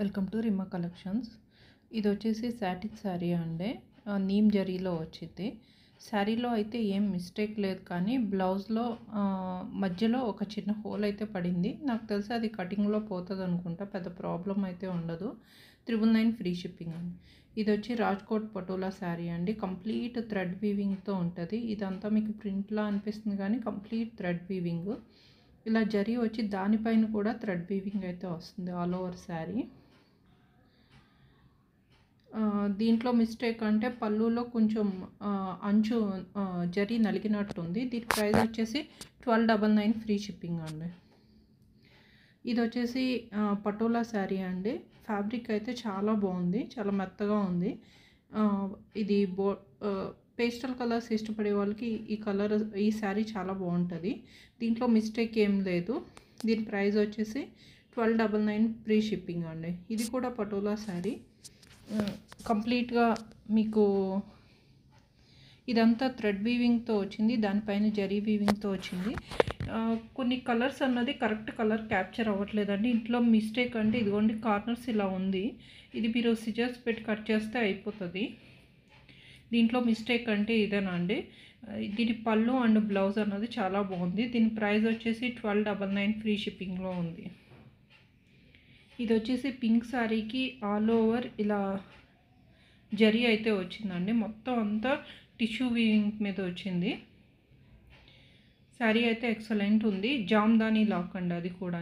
Welcome to రిమా collections. ఇది వచ్చేసి satin sari అండి. నీమ్ జరీలో వచ్చింది. శారీలో అయితే ఏం మిస్టేక్ లేదు, కానీ బ్లౌజ్లో మధ్యలో ఒక చిన్న హోల్ అయితే పడింది. నాకు తెలిసి అది కటింగ్లో పోతుంది అనుకుంటా, పెద్ద ప్రాబ్లం అయితే ఉండదు. 999 ఫ్రీ షిప్పింగ్ అండి. ఇది వచ్చి రాజ్కోట్ పటోలా శారీ అండి. కంప్లీట్ థ్రెడ్ వీవింగ్తో ఉంటుంది. ఇదంతా మీకు ప్రింట్లా అనిపిస్తుంది, కానీ కంప్లీట్ థ్రెడ్ వీవింగ్. ఇలా జరీ వచ్చి దానిపైన కూడా థ్రెడ్ వీవింగ్ అయితే వస్తుంది ఆల్ ఓవర్ శారీ. దీంట్లో మిస్టేక్ అంటే పళ్ళులో కొంచెం అంచు జరీ నలిగినట్టుంది. దీని ప్రైస్ వచ్చేసి 1299 ఫ్రీ షిప్పింగ్ అండి. ఇది వచ్చేసి పటోలా శారీ అండి. ఫ్యాబ్రిక్ అయితే చాలా బాగుంది, చాలా మెత్తగా ఉంది. ఇది పేస్టల్ కలర్స్ ఇష్టపడే వాళ్ళకి ఈ శారీ చాలా బాగుంటుంది. దీంట్లో మిస్టేక్ ఏం లేదు. దీని ప్రైస్ వచ్చేసి 1299 ఫ్రీ షిప్పింగ్ అండి. ఇది కూడా పటోలా శారీ. కంప్లీట్గా మీకు ఇదంతా థ్రెడ్ వీవింగ్తో వచ్చింది, దానిపైన జరీ వీవింగ్తో వచ్చింది. కొన్ని కలర్స్ అన్నది కరెక్ట్ కలర్ క్యాప్చర్ అవ్వట్లేదండి. ఇంట్లో మిస్టేక్ అంటే ఇదిగోండి, కార్నర్స్ ఇలా ఉంది. ఇది మీరు సిజర్స్ పెట్టి కట్ చేస్తే అయిపోతుంది. దీంట్లో మిస్టేక్ అంటే ఇదేనా అండి. దీని పళ్ళు అండ్ బ్లౌజ్ అన్నది చాలా బాగుంది. దీని ప్రైస్ వచ్చేసి 1299 ఫ్రీ షిప్పింగ్లో ఉంది. ఇది వచ్చేసి పింక్ శారీకి ఆల్ ఓవర్ ఇలా జరీ అయితే వచ్చిందండి. మొత్తం అంతా టిష్యూ వీవింగ్ మీద వచ్చింది. శారీ అయితే ఎక్సలెంట్ ఉంది. జామ్దానీ లాక్ అండి అది కూడా.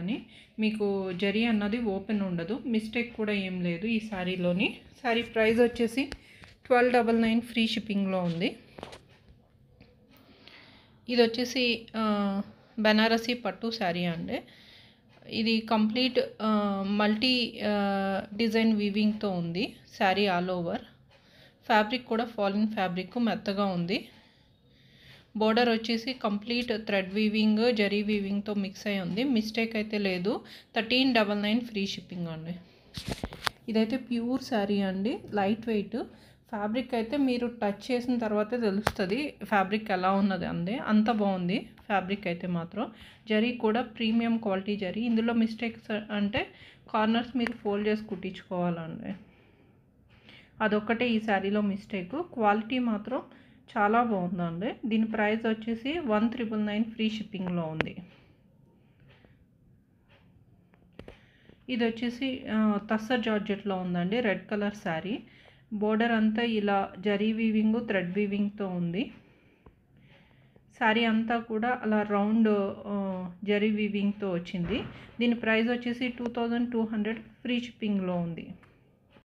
మీకు జరీ అన్నది ఓపెన్ ఉండదు, మిస్టేక్ కూడా ఏం లేదు ఈ శారీలోని. శారీ ప్రైస్ వచ్చేసి 1299 ఫ్రీ షిప్పింగ్లో ఉంది. ఇది వచ్చేసి బెనారసీ పట్టు శారీ అండి. ఇది కంప్లీట్ మల్టీ డిజైన్ వీవింగ్తో ఉంది శారీ ఆల్ ఓవర్. ఫ్యాబ్రిక్ కూడా ఫాలిన్ ఫ్యాబ్రిక్, మెత్తగా ఉంది. బోర్డర్ వచ్చేసి కంప్లీట్ థ్రెడ్ వీవింగ్ జరీ వీవింగ్తో మిక్స్ అయి ఉంది. మిస్టేక్ అయితే లేదు. 1399 ఫ్రీ షిప్పింగ్ అండి. ఇదైతే ప్యూర్ శారీ అండి, లైట్ వెయిట్. ఫ్యాబ్రిక్ అయితే మీరు టచ్ చేసిన తర్వాతే తెలుస్తుంది ఫ్యాబ్రిక్ ఎలా ఉన్నది అండి. అంత బాగుంది ఫ్యాబ్రిక్ అయితే మాత్రం. జరీ కూడా ప్రీమియం క్వాలిటీ జరీ. ఇందులో మిస్టేక్స్ అంటే కార్నర్స్ మీరు ఫోల్డ్ చేసి కుట్టించుకోవాలండి, అదొక్కటే ఈ శారీలో మిస్టేక్. క్వాలిటీ మాత్రం చాలా బాగుందండి. దీని ప్రైస్ వచ్చేసి 1399 ఫ్రీ షిప్పింగ్లో ఉంది. ఇది వచ్చేసి తస్సర్ జార్జెట్లో ఉందండి, రెడ్ కలర్ శారీ. బోర్డర్ అంతా ఇలా జరీ వీవింగ్ థ్రెడ్ వీవింగ్తో ఉంది. శారీ అంతా కూడా అలా రౌండ్ జరీ వీవింగ్తో వచ్చింది. దీని ప్రైస్ వచ్చేసి 2200 ఫ్రీ షిప్పింగ్లో ఉంది.